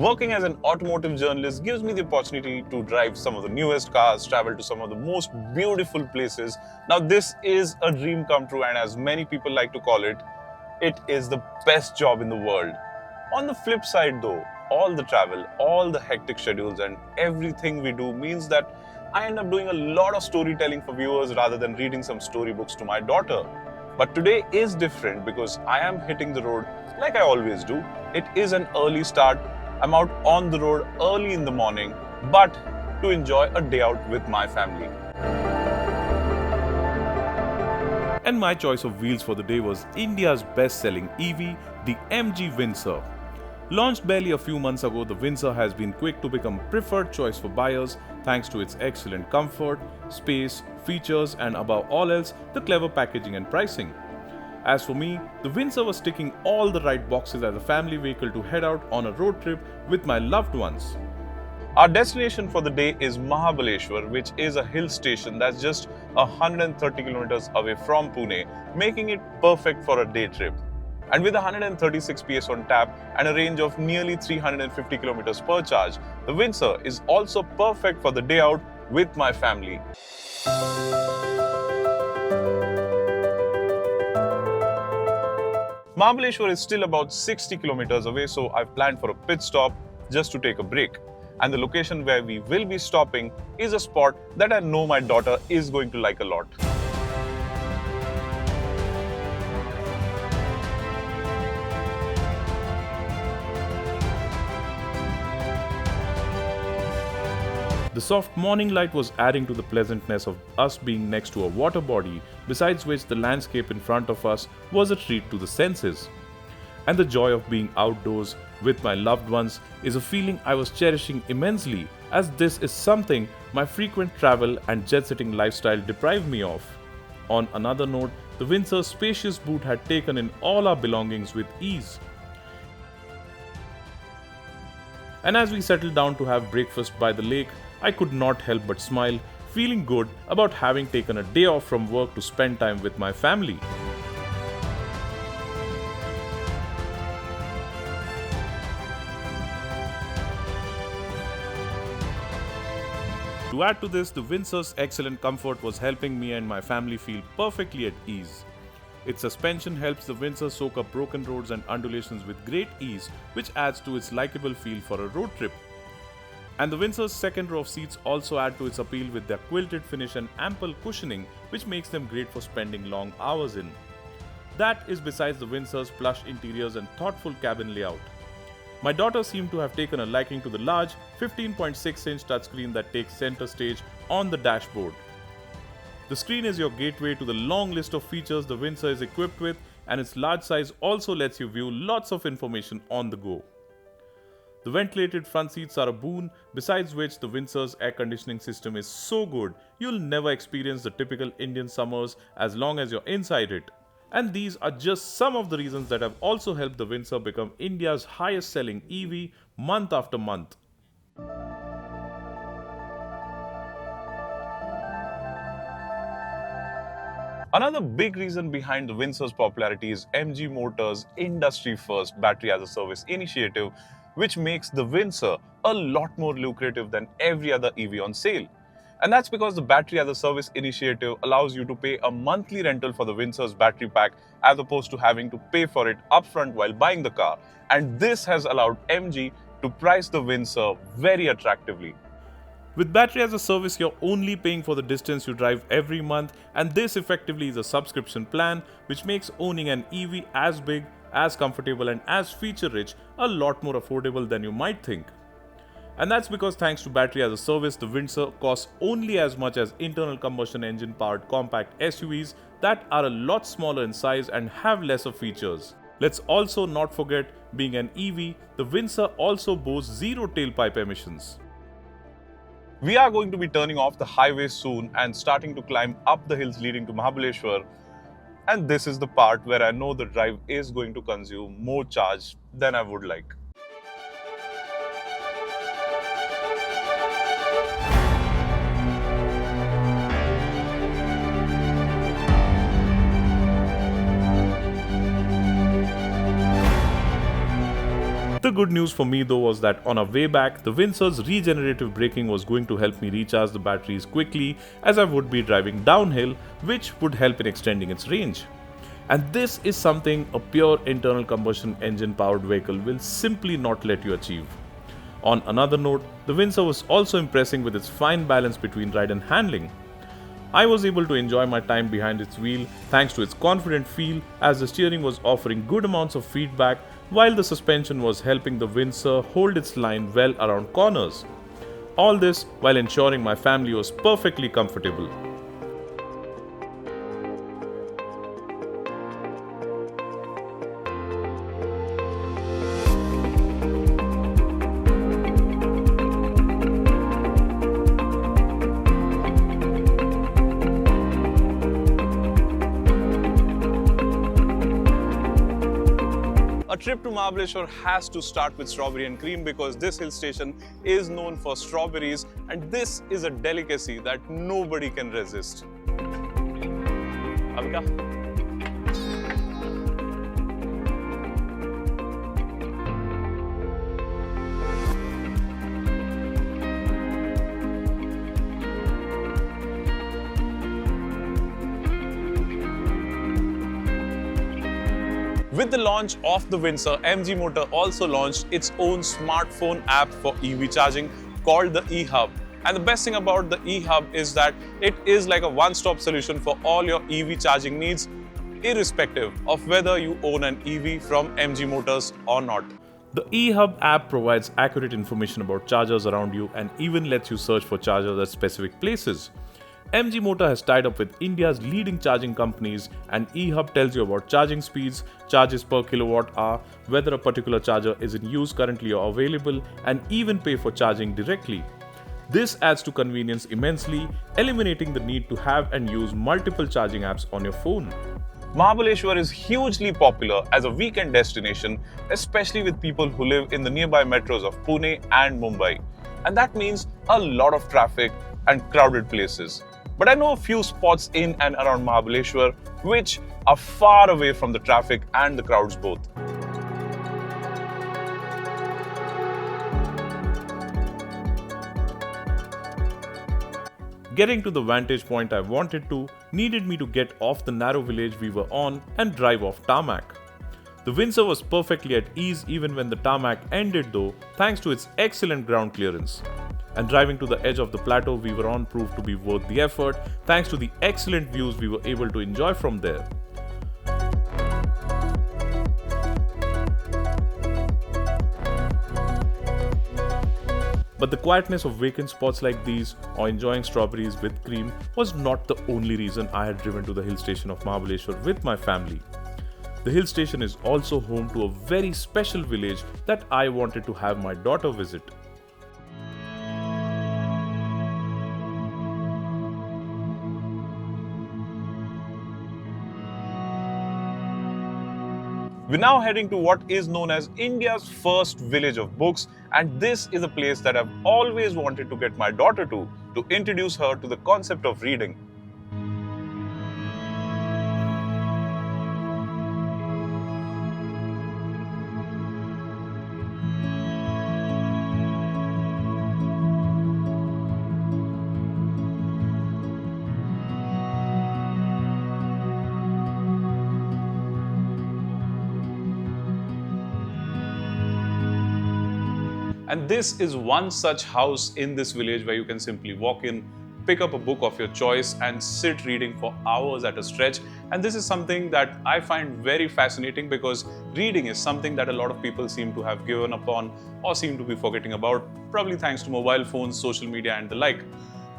Working as an automotive journalist gives me the opportunity to drive some of the newest cars, travel to some of the most beautiful places. Now, this is a dream come true, and as many people like to call it, it is the best job in the world. On the flip side, though, all the travel, all the hectic schedules, and everything we do means that I end up doing a lot of storytelling for viewers rather than reading some storybooks to my daughter. But today is different because I am hitting the road like I always do. It is an early start. I'm out on the road early in the morning, but to enjoy a day out with my family. And my choice of wheels for the day was India's best-selling EV, the MG Windsor. Launched barely a few months ago, the Windsor has been quick to become preferred choice for buyers thanks to its excellent comfort, space, features, and above all else, the clever packaging and pricing. As for me, the Windsor was ticking all the right boxes as a family vehicle to head out on a road trip with my loved ones. Our destination for the day is Mahabaleshwar, which is a hill station that's just 130 kilometers away from Pune, making it perfect for a day trip. And with 136 PS on tap and a range of nearly 350 kilometers per charge, the Windsor is also perfect for the day out with my family. Mahabaleshwar is still about 60 kilometers away, so I've planned for a pit stop just to take a break. And the location where we will be stopping is a spot that I know my daughter is going to like a lot. The soft morning light was adding to the pleasantness of us being next to a water body, besides which the landscape in front of us was a treat to the senses. And the joy of being outdoors with my loved ones is a feeling I was cherishing immensely, as this is something my frequent travel and jet-setting lifestyle deprived me of. On another note, the Windsor's spacious boot had taken in all our belongings with ease. And as we settled down to have breakfast by the lake, I could not help but smile, feeling good about having taken a day off from work to spend time with my family. To add to this, the Windsor's excellent comfort was helping me and my family feel perfectly at ease. Its suspension helps the Windsor soak up broken roads and undulations with great ease, which adds to its likable feel for a road trip. And the Windsor's second row of seats also add to its appeal with their quilted finish and ample cushioning, which makes them great for spending long hours in. That is besides the Windsor's plush interiors and thoughtful cabin layout. My daughter seemed to have taken a liking to the large 15.6-inch touchscreen that takes center stage on the dashboard. The screen is your gateway to the long list of features the Windsor is equipped with, and its large size also lets you view lots of information on the go. The ventilated front seats are a boon, besides which the Windsor's air conditioning system is so good, you'll never experience the typical Indian summers as long as you're inside it. And these are just some of the reasons that have also helped the Windsor become India's highest selling EV month after month. Another big reason behind the Windsor's popularity is MG Motors' industry-first battery-as-a-service initiative, which makes the Windsor a lot more lucrative than every other EV on sale. And that's because the battery-as-a-service initiative allows you to pay a monthly rental for the Windsor's battery pack as opposed to having to pay for it upfront while buying the car. And this has allowed MG to price the Windsor very attractively. With battery as a service, you're only paying for the distance you drive every month, and this effectively is a subscription plan, which makes owning an EV as big, as comfortable, and as feature-rich a lot more affordable than you might think. And that's because thanks to battery as a service, the Windsor costs only as much as internal combustion engine powered compact SUVs that are a lot smaller in size and have lesser features. Let's also not forget, being an EV, the Windsor also boasts zero tailpipe emissions. We are going to be turning off the highway soon and starting to climb up the hills leading to Mahabaleshwar. And this is the part where I know the drive is going to consume more charge than I would like. The good news for me though was that on our way back, the Windsor's regenerative braking was going to help me recharge the batteries quickly as I would be driving downhill, which would help in extending its range. And this is something a pure internal combustion engine powered vehicle will simply not let you achieve. On another note, the Windsor was also impressing with its fine balance between ride and handling. I was able to enjoy my time behind its wheel thanks to its confident feel, as the steering was offering good amounts of feedback while the suspension was helping the Windsor hold its line well around corners. All this while ensuring my family was perfectly comfortable. A trip to Mahabaleshwar has to start with strawberry and cream because this hill station is known for strawberries, and this is a delicacy that nobody can resist. Abhi kya? With the launch of the Windsor, MG Motor also launched its own smartphone app for EV charging called the eHUB. And the best thing about the eHUB is that it is like a one-stop solution for all your EV charging needs, irrespective of whether you own an EV from MG Motors or not. The eHUB app provides accurate information about chargers around you and even lets you search for chargers at specific places. MG Motor has tied up with India's leading charging companies, and eHUB tells you about charging speeds, charges per kilowatt hour, whether a particular charger is in use currently or available, and even pay for charging directly. This adds to convenience immensely, eliminating the need to have and use multiple charging apps on your phone. Mahabaleshwar is hugely popular as a weekend destination, especially with people who live in the nearby metros of Pune and Mumbai. And that means a lot of traffic and crowded places. But I know a few spots in and around Mahabaleshwar which are far away from the traffic and the crowds both. Getting to the vantage point I wanted to needed me to get off the narrow village we were on and drive off tarmac. The Windsor was perfectly at ease even when the tarmac ended though, thanks to its excellent ground clearance. And driving to the edge of the plateau we were on proved to be worth the effort thanks to the excellent views we were able to enjoy from there. But the quietness of vacant spots like these or enjoying strawberries with cream was not the only reason I had driven to the hill station of Mahabaleshwar with my family. The hill station is also home to a very special village that I wanted to have my daughter visit. We're now heading to what is known as India's first village of books, and this is a place that I've always wanted to get my daughter to introduce her to the concept of reading. And this is one such house in this village where you can simply walk in, pick up a book of your choice and sit reading for hours at a stretch. And this is something that I find very fascinating because reading is something that a lot of people seem to have given up on or seem to be forgetting about, probably thanks to mobile phones, social media and the like.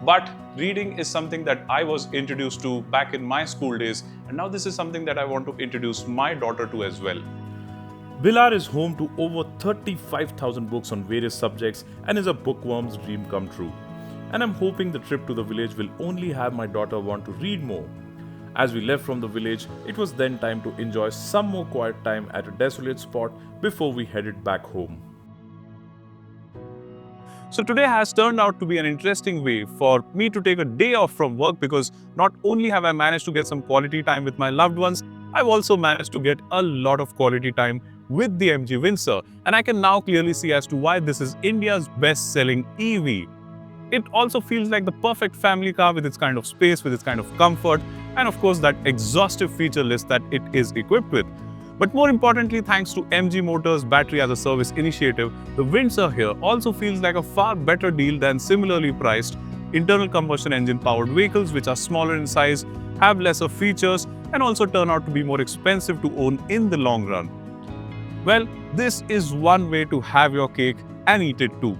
But reading is something that I was introduced to back in my school days, and now this is something that I want to introduce my daughter to as well. Bilar is home to over 35,000 books on various subjects and is a bookworm's dream come true. And I'm hoping the trip to the village will only have my daughter want to read more. As we left from the village, it was then time to enjoy some more quiet time at a desolate spot before we headed back home. So today has turned out to be an interesting way for me to take a day off from work, because not only have I managed to get some quality time with my loved ones, I've also managed to get a lot of quality time with the MG Windsor, and I can now clearly see as to why this is India's best-selling EV. It also feels like the perfect family car with its kind of space, with its kind of comfort, and of course that exhaustive feature list that it is equipped with. But more importantly, thanks to MG Motors' Battery as a Service initiative, the Windsor here also feels like a far better deal than similarly priced internal combustion engine powered vehicles, which are smaller in size, have lesser features, and also turn out to be more expensive to own in the long run. Well, this is one way to have your cake and eat it too.